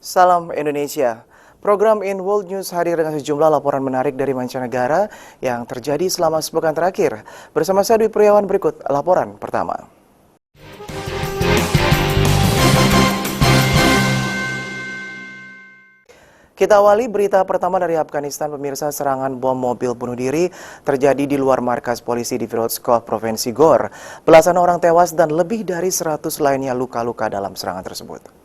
Salam Indonesia. Program In World News hadir dengan sejumlah laporan menarik dari mancanegara yang terjadi selama sepekan terakhir. Bersama saya Dwi Priawan, berikut laporan pertama. Kita awali berita pertama dari Afghanistan. Pemirsa, serangan bom mobil bunuh diri terjadi di luar markas polisi di Firozkoh, Provinsi Gor. Belasan orang tewas dan lebih dari 100 lainnya luka-luka dalam serangan tersebut.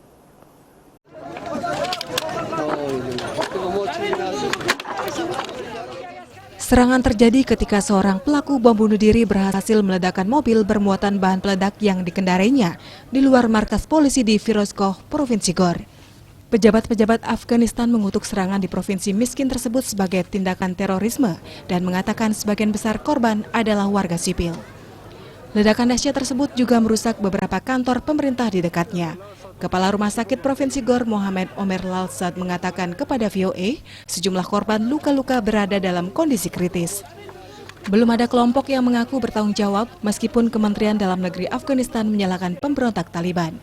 Serangan terjadi ketika seorang pelaku bom bunuh diri berhasil meledakkan mobil bermuatan bahan peledak yang dikendarainya di luar markas polisi di Firozkoh, Provinsi Gor. Pejabat-pejabat Afghanistan mengutuk serangan di provinsi miskin tersebut sebagai tindakan terorisme dan mengatakan sebagian besar korban adalah warga sipil. Ledakan dahsyat tersebut juga merusak beberapa kantor pemerintah di dekatnya. Kepala Rumah Sakit Provinsi Gor, Mohamed Omer Lalsad, mengatakan kepada VOA, sejumlah korban luka-luka berada dalam kondisi kritis. Belum ada kelompok yang mengaku bertanggung jawab, meskipun Kementerian Dalam Negeri Afghanistan menyalahkan pemberontak Taliban.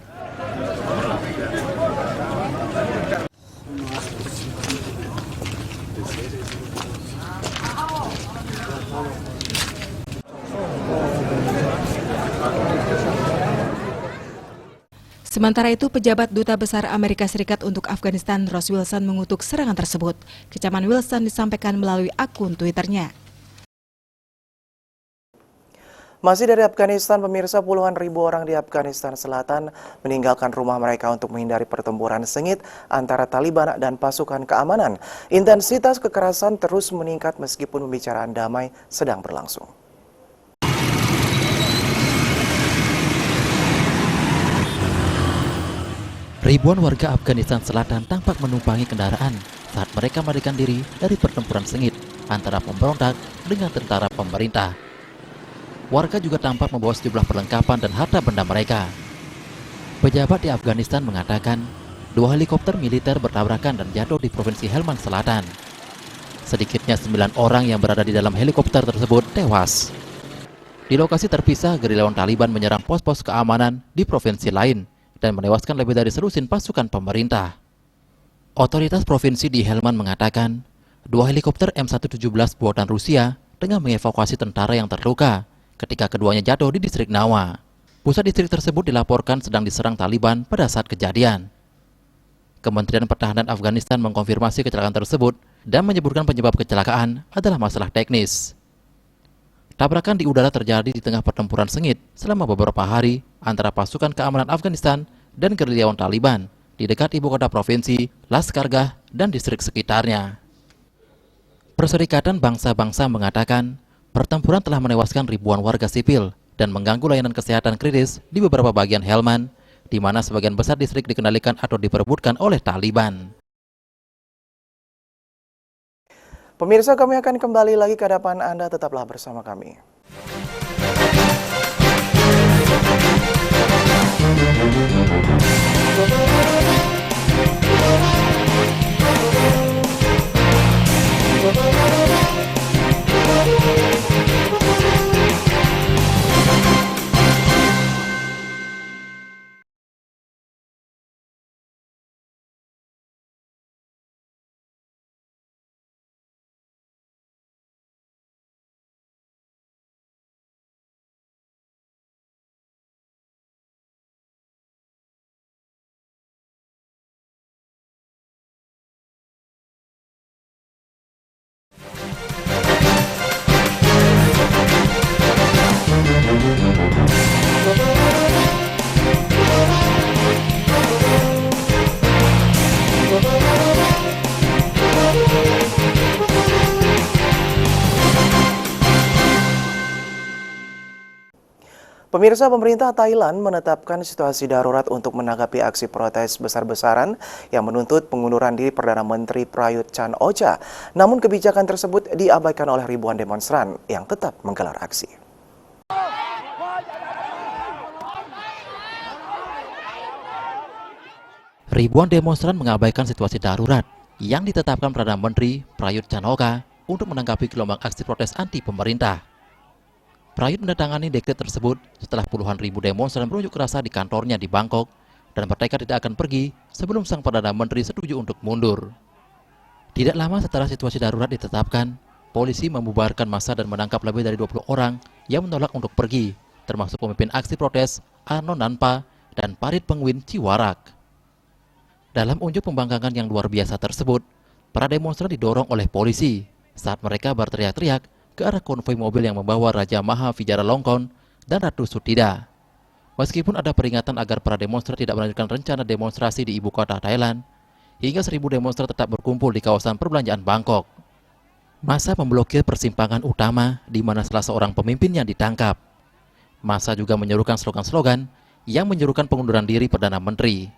Sementara itu, pejabat Duta Besar Amerika Serikat untuk Afghanistan, Ross Wilson, mengutuk serangan tersebut. Kecaman Wilson disampaikan melalui akun Twitternya. Masih dari Afghanistan, pemirsa, puluhan ribu orang di Afghanistan Selatan meninggalkan rumah mereka untuk menghindari pertempuran sengit antara Taliban dan pasukan keamanan. Intensitas kekerasan terus meningkat meskipun pembicaraan damai sedang berlangsung. Ribuan warga Afghanistan Selatan tampak menumpangi kendaraan saat mereka melarikan diri dari pertempuran sengit antara pemberontak dengan tentara pemerintah. Warga juga tampak membawa sejumlah perlengkapan dan harta benda mereka. Pejabat di Afghanistan mengatakan 2 helikopter militer bertabrakan dan jatuh di Provinsi Helmand Selatan. Sedikitnya 9 orang yang berada di dalam helikopter tersebut tewas. Di lokasi terpisah, gerilyawan Taliban menyerang pos-pos keamanan di provinsi lain dan menewaskan lebih dari selusin pasukan pemerintah. Otoritas provinsi di Helmand mengatakan 2 helikopter M117 buatan Rusia tengah mengevakuasi tentara yang terluka ketika keduanya jatuh di distrik Nawa. Pusat distrik tersebut dilaporkan sedang diserang Taliban pada saat kejadian. Kementerian Pertahanan Afghanistan mengkonfirmasi kecelakaan tersebut dan menyebutkan penyebab kecelakaan adalah masalah teknis. Tabrakan di udara terjadi di tengah pertempuran sengit selama beberapa hari antara pasukan keamanan Afghanistan dan gerilyawan Taliban di dekat ibu kota provinsi, Laskargah, dan distrik sekitarnya. Perserikatan Bangsa-Bangsa mengatakan pertempuran telah menewaskan ribuan warga sipil dan mengganggu layanan kesehatan kritis di beberapa bagian Helmand, di mana sebagian besar distrik dikendalikan atau diperebutkan oleh Taliban. Pemirsa, kami akan kembali lagi ke hadapan Anda, tetaplah bersama kami. Pemirsa, pemerintah Thailand menetapkan situasi darurat untuk menanggapi aksi protes besar-besaran yang menuntut pengunduran diri Perdana Menteri Prayut Chan-o-cha. Namun kebijakan tersebut diabaikan oleh ribuan demonstran yang tetap menggelar aksi. Ribuan demonstran mengabaikan situasi darurat yang ditetapkan Perdana Menteri Prayut Chan-o-cha untuk menanggapi gelombang aksi protes anti pemerintah. Prayut menandatangani dekret tersebut setelah puluhan ribu demonstran berunjuk rasa di kantornya di Bangkok dan bertekad tidak akan pergi sebelum sang Perdana Menteri setuju untuk mundur. Tidak lama setelah situasi darurat ditetapkan, polisi membubarkan massa dan menangkap lebih dari 20 orang yang menolak untuk pergi, termasuk pemimpin aksi protes Arno Nanpa dan Parit Penguin Ciwarak. Dalam unjuk pembangkangan yang luar biasa tersebut, para demonstran didorong oleh polisi saat mereka berteriak-teriak ke arah konvoi mobil yang membawa Raja Maha Vajiralongkorn dan Ratu Sutida. Meskipun ada peringatan agar para demonstran tidak melanjutkan rencana demonstrasi di ibu kota Thailand, hingga 1.000 demonstran tetap berkumpul di kawasan perbelanjaan Bangkok. Massa memblokir persimpangan utama di mana salah seorang pemimpinnya ditangkap. Massa juga menyerukan slogan-slogan yang menyerukan pengunduran diri Perdana Menteri.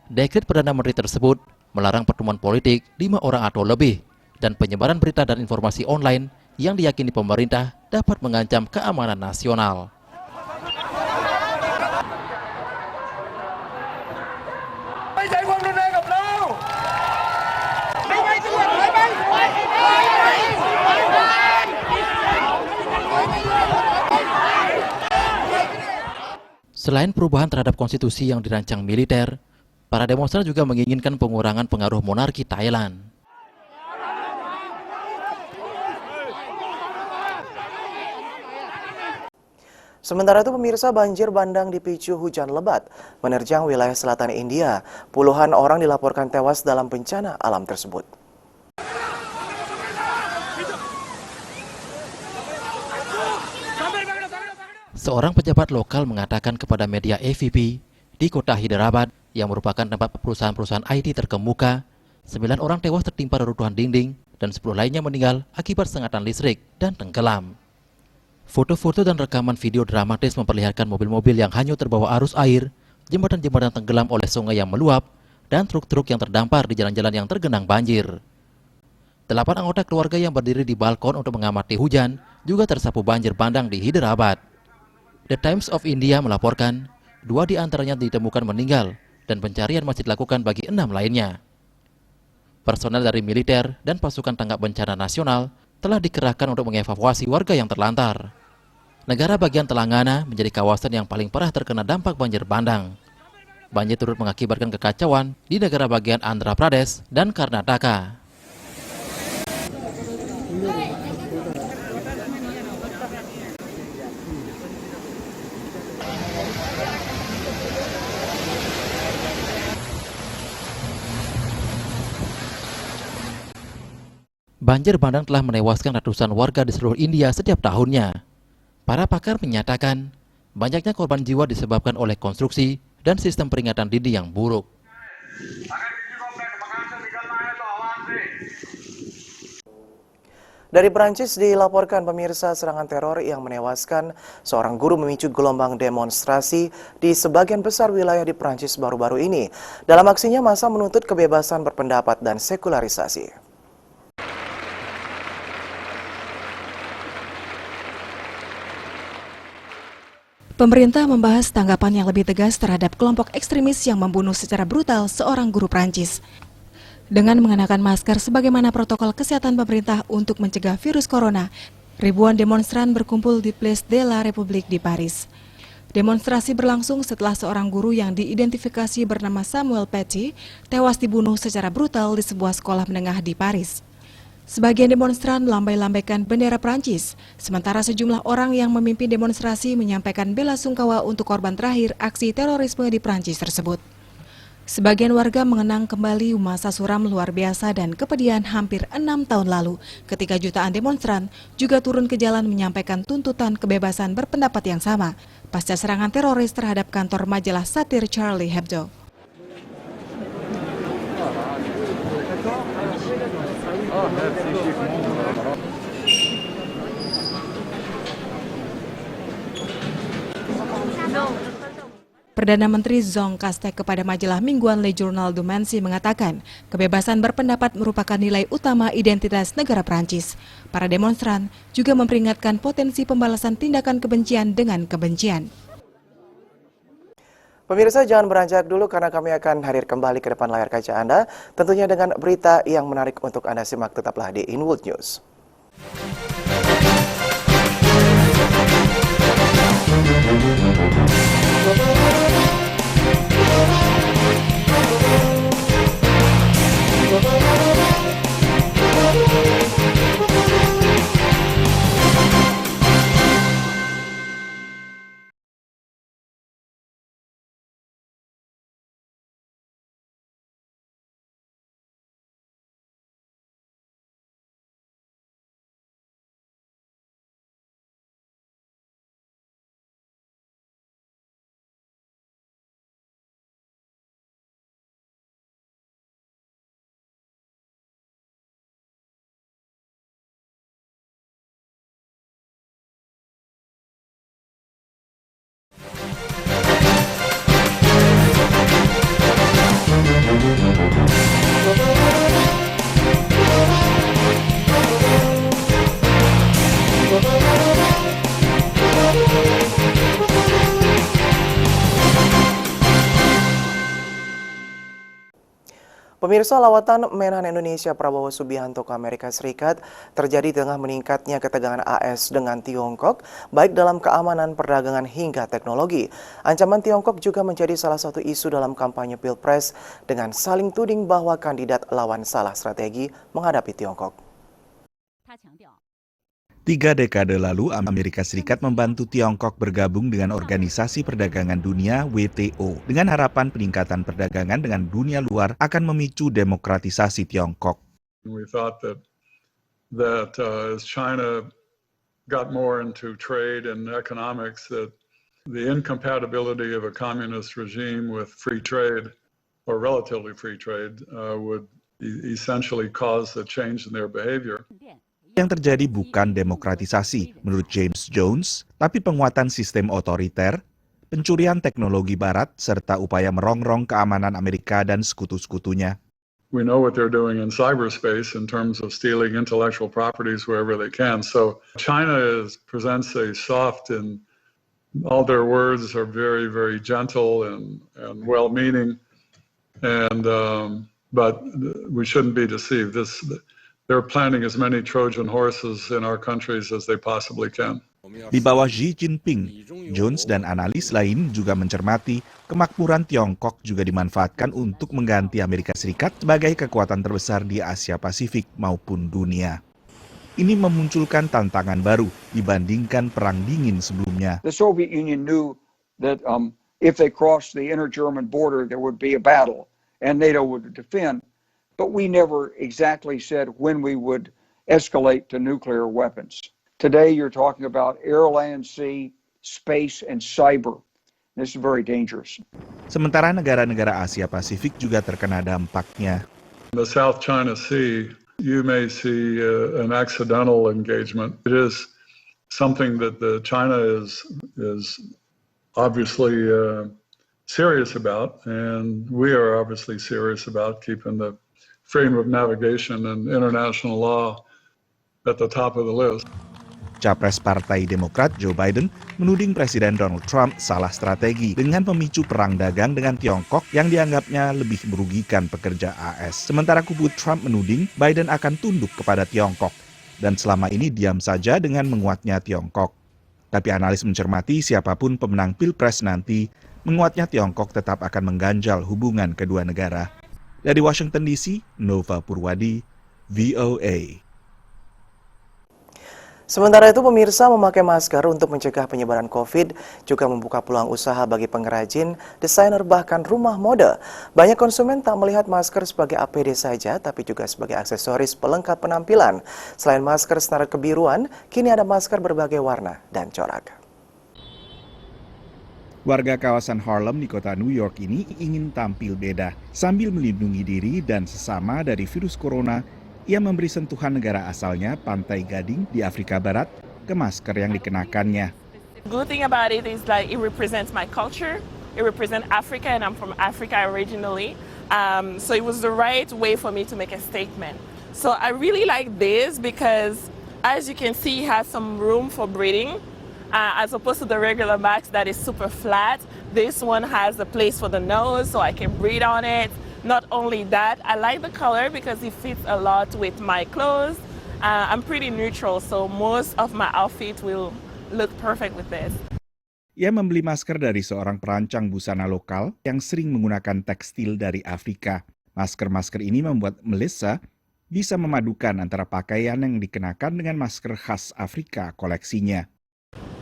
Dekret Perdana Menteri tersebut melarang pertemuan politik 5 orang atau lebih dan penyebaran berita dan informasi online yang diyakini pemerintah dapat mengancam keamanan nasional. Selain perubahan terhadap konstitusi yang dirancang militer, para demonstran juga menginginkan pengurangan pengaruh monarki Thailand. Sementara itu pemirsa, banjir bandang dipicu hujan lebat menerjang wilayah selatan India. Puluhan orang dilaporkan tewas dalam bencana alam tersebut. Seorang pejabat lokal mengatakan kepada media AVP di kota Hyderabad yang merupakan tempat perusahaan-perusahaan IT terkemuka, 9 orang tewas tertimpa reruntuhan dinding dan 10 lainnya meninggal akibat sengatan listrik dan tenggelam. Foto-foto dan rekaman video dramatis memperlihatkan mobil-mobil yang hanyut terbawa arus air, jembatan-jembatan tenggelam oleh sungai yang meluap, dan truk-truk yang terdampar di jalan-jalan yang tergenang banjir. 8 anggota keluarga yang berdiri di balkon untuk mengamati hujan juga tersapu banjir bandang di Hyderabad. The Times of India melaporkan 2 di antaranya ditemukan meninggal dan pencarian masih dilakukan bagi 6 lainnya. Personel dari militer dan pasukan tanggap bencana nasional telah dikerahkan untuk mengevakuasi warga yang terlantar. Negara bagian Telangana menjadi kawasan yang paling parah terkena dampak banjir bandang. Banjir turut mengakibatkan kekacauan di negara bagian Andhra Pradesh dan Karnataka. Banjir bandang telah menewaskan ratusan warga di seluruh India setiap tahunnya. Para pakar menyatakan, banyaknya korban jiwa disebabkan oleh konstruksi dan sistem peringatan dini yang buruk. Dari Perancis dilaporkan pemirsa serangan teror yang menewaskan seorang guru memicu gelombang demonstrasi di sebagian besar wilayah di Perancis baru-baru ini. Dalam aksinya, massa menuntut kebebasan berpendapat dan sekularisasi. Pemerintah membahas tanggapan yang lebih tegas terhadap kelompok ekstremis yang membunuh secara brutal seorang guru Prancis. Dengan mengenakan masker sebagaimana protokol kesehatan pemerintah untuk mencegah virus corona, ribuan demonstran berkumpul di Place de la République di Paris. Demonstrasi berlangsung setelah seorang guru yang diidentifikasi bernama Samuel Paty tewas dibunuh secara brutal di sebuah sekolah menengah di Paris. Sebagian demonstran melambai-lambaikan bendera Prancis, sementara sejumlah orang yang memimpin demonstrasi menyampaikan bela sungkawa untuk korban terakhir aksi terorisme di Prancis tersebut. Sebagian warga mengenang kembali masa suram luar biasa dan kepedihan hampir 6 tahun lalu ketika jutaan demonstran juga turun ke jalan menyampaikan tuntutan kebebasan berpendapat yang sama pasca serangan teroris terhadap kantor majalah satir Charlie Hebdo. Perdana Menteri Jean Castex kepada majalah mingguan Le Journal du Monde mengatakan, kebebasan berpendapat merupakan nilai utama identitas negara Prancis. Para demonstran juga memperingatkan potensi pembalasan tindakan kebencian dengan kebencian. Pemirsa, jangan beranjak dulu karena kami akan hadir kembali ke depan layar kaca Anda, tentunya dengan berita yang menarik untuk Anda simak. Tetaplah di Inwood News. Pemirsa, lawatan Menhan Indonesia Prabowo Subianto ke Amerika Serikat terjadi di tengah meningkatnya ketegangan AS dengan Tiongkok, baik dalam keamanan, perdagangan, hingga teknologi. Ancaman Tiongkok juga menjadi salah satu isu dalam kampanye Pilpres dengan saling tuding bahwa kandidat lawan salah strategi menghadapi Tiongkok. 3 dekade lalu, Amerika Serikat membantu Tiongkok bergabung dengan Organisasi Perdagangan Dunia (WTO) dengan harapan peningkatan perdagangan dengan dunia luar akan memicu demokratisasi Tiongkok. We thought that as China got more into trade and economics, that the incompatibility of a communist regime with free trade, or relatively free trade, would essentially cause a change in their behavior. Yang terjadi bukan demokratisasi, menurut James Jones, tapi penguatan sistem otoriter, pencurian teknologi barat, serta upaya merongrong keamanan Amerika dan sekutu-sekutunya. We know what they're doing in cyberspace in terms of stealing intellectual properties wherever they can. So China presents a soft, and all their words are very, very gentle and well-meaning. And but we shouldn't be deceived. They're planting as many Trojan horses in our countries as they possibly can. Di bawah Xi Jinping, Jones dan analis lain juga mencermati kemakmuran Tiongkok juga dimanfaatkan untuk mengganti Amerika Serikat sebagai kekuatan terbesar di Asia Pasifik maupun dunia. Ini memunculkan tantangan baru dibandingkan Perang Dingin sebelumnya. The Soviet Union knew that if they crossed the inter-German border, there would be a battle, and NATO would defend. But we never exactly said when we would escalate to nuclear weapons. Today, you're talking about air, land, sea, space, and cyber. This is very dangerous. Sementara negara-negara Asia Pasifik juga terkena dampaknya. In the South China Sea, you may see an accidental engagement. It is something that China is obviously serious about, and we are obviously serious about keeping the freedom of navigation and international law at the top of the list. Capres Partai Demokrat Joe Biden menuding Presiden Donald Trump salah strategi dengan memicu perang dagang dengan Tiongkok yang dianggapnya lebih merugikan pekerja AS. Sementara kubu Trump menuding Biden akan tunduk kepada Tiongkok dan selama ini diam saja dengan menguatnya Tiongkok. Tapi analis mencermati siapapun pemenang Pilpres nanti, menguatnya Tiongkok tetap akan mengganjal hubungan kedua negara. Dari Washington DC, Nova Purwadi, VOA. Sementara itu, pemirsa, memakai masker untuk mencegah penyebaran COVID juga membuka peluang usaha bagi pengrajin, desainer, bahkan rumah mode. Banyak konsumen tak melihat masker sebagai APD saja, tapi juga sebagai aksesoris pelengkap penampilan. Selain masker senar kebiruan, kini ada masker berbagai warna dan corak. Warga kawasan Harlem di kota New York ini ingin tampil beda. Sambil melindungi diri dan sesama dari virus corona, ia memberi sentuhan negara asalnya, Pantai Gading di Afrika Barat, ke masker yang dikenakannya. Good thing about it is like it represents my culture. It represents Africa, and I'm from Africa originally. So it was the right way for me to make a statement. So I really like this because, as you can see, it has some room for breathing. As opposed to the regular mask that is super flat, this one has a place for the nose so I can breathe on it. Not only that, I like the color because it fits a lot with my clothes. I'm pretty neutral, so most of my outfit will look perfect with this. Ia membeli masker dari seorang perancang busana lokal yang sering menggunakan tekstil dari Afrika. Masker-masker ini membuat Melissa bisa memadukan antara pakaian yang dikenakan dengan masker khas Afrika koleksinya.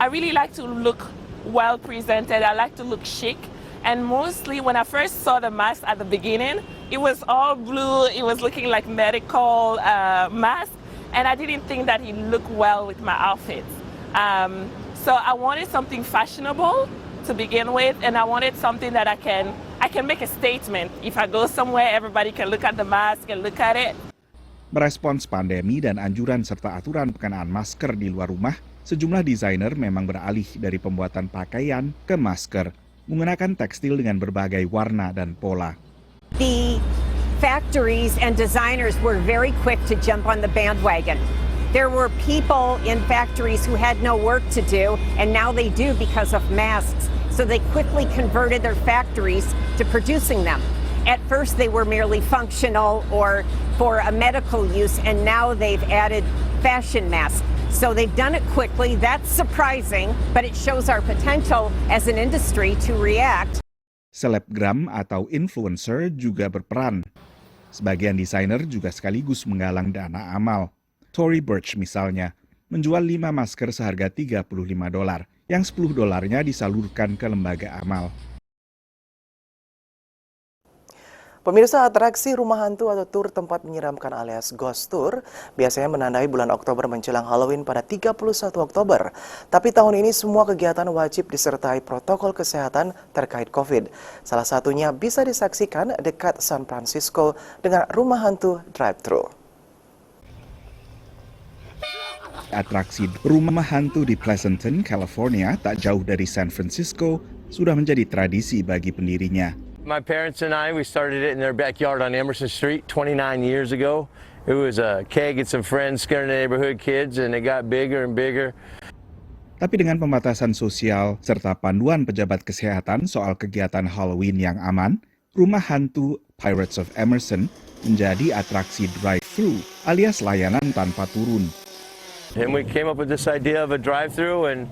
I really like to look well presented. I like to look chic. And mostly when I first saw the mask at the beginning, it was all blue. It was looking like medical mask. And I didn't think that it looked well with my outfits. So I wanted something fashionable to begin with. And I wanted something that I can make a statement. If I go somewhere, everybody can look at the mask and look at it. Merespons pandemi dan anjuran serta aturan penggunaan masker di luar rumah, sejumlah desainer memang beralih dari pembuatan pakaian ke masker, menggunakan tekstil dengan berbagai warna dan pola. The factories and designers were very quick to jump on the bandwagon. There were people in factories who had no work to do, and now they do because of masks. So they quickly converted their factories to producing them. At first, they were merely functional or for a medical use, and now they've added fashion masks. So they've done it quickly. That's surprising, but it shows our potential as an industry to react. Selebgram atau influencer juga berperan. Sebagian desainer juga sekaligus menggalang dana amal. Tory Burch misalnya, menjual 5 masker seharga $35, yang $10 disalurkan ke lembaga amal. Pemirsa, atraksi rumah hantu atau tur tempat menyeramkan alias ghost tour biasanya menandai bulan Oktober menjelang Halloween pada 31 Oktober. Tapi tahun ini semua kegiatan wajib disertai protokol kesehatan terkait COVID. Salah satunya bisa disaksikan dekat San Francisco dengan rumah hantu drive-thru. Atraksi rumah hantu di Pleasanton, California, tak jauh dari San Francisco, sudah menjadi tradisi bagi pendirinya. My parents and we started it in their backyard on Emerson Street 29 years ago. It was a keg and some friends scaring the neighborhood kids, and it got bigger and bigger. Tapi dengan pembatasan sosial serta panduan pejabat kesehatan soal kegiatan Halloween yang aman, rumah hantu Pirates of Emerson menjadi atraksi drive-thru alias layanan tanpa turun. And we came up with this idea of a drive-thru, and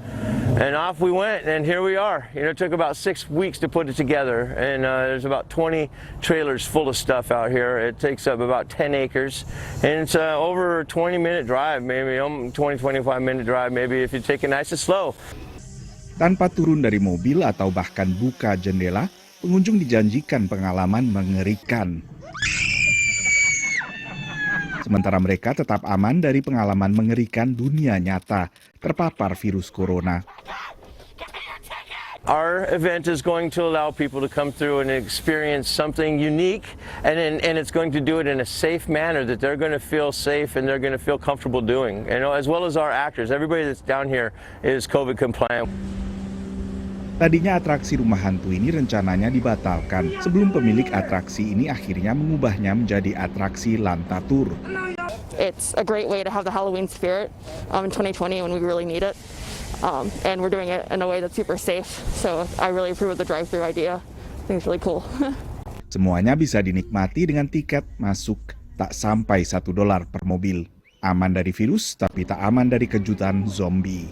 off we went, and here we are. You know, it took about 6 weeks to put it together, and there's about 20 trailers full of stuff out here. It takes up about 10 acres, and it's over a 20-minute drive, maybe 20-25-minute drive, maybe if you take it nice and slow. Tanpa turun dari mobil atau bahkan buka jendela, pengunjung dijanjikan pengalaman mengerikan. Sementara mereka tetap aman dari pengalaman mengerikan dunia nyata terpapar virus corona. Our event is going to allow people to come through and experience something unique, and it's going to do it in a safe manner that they're going to feel safe and they're going to feel comfortable doing. You know, as well as our actors, everybody that's down here is COVID compliant. Tadinya atraksi rumah hantu ini rencananya dibatalkan sebelum pemilik atraksi ini akhirnya mengubahnya menjadi atraksi Lantatur. It's a great way to have the Halloween spirit in 2020 when we really need it. And we're doing it in a way that's super safe. So I really approve of the drive-thru idea. I think it's really cool. Semuanya bisa dinikmati dengan tiket masuk tak sampai $1 per mobil. Aman dari virus tapi tak aman dari kejutan zombie.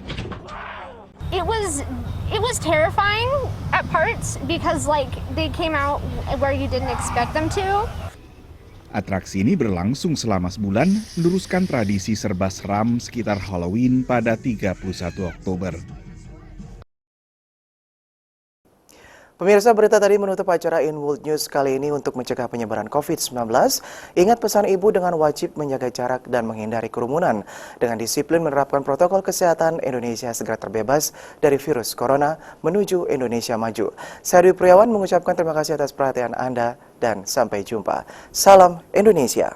It was terrifying at parts because like they came out where you didn't expect them to. Atraksi ini berlangsung selama sebulan, meneruskan tradisi serba seram sekitar Halloween pada 31 Oktober. Pemirsa, berita tadi menutup acara In World News kali ini. Untuk mencegah penyebaran COVID-19. Ingat pesan ibu dengan wajib menjaga jarak dan menghindari kerumunan. Dengan disiplin menerapkan protokol kesehatan, Indonesia segera terbebas dari virus corona menuju Indonesia maju. Saya Dwi Priawan mengucapkan terima kasih atas perhatian Anda dan sampai jumpa. Salam Indonesia.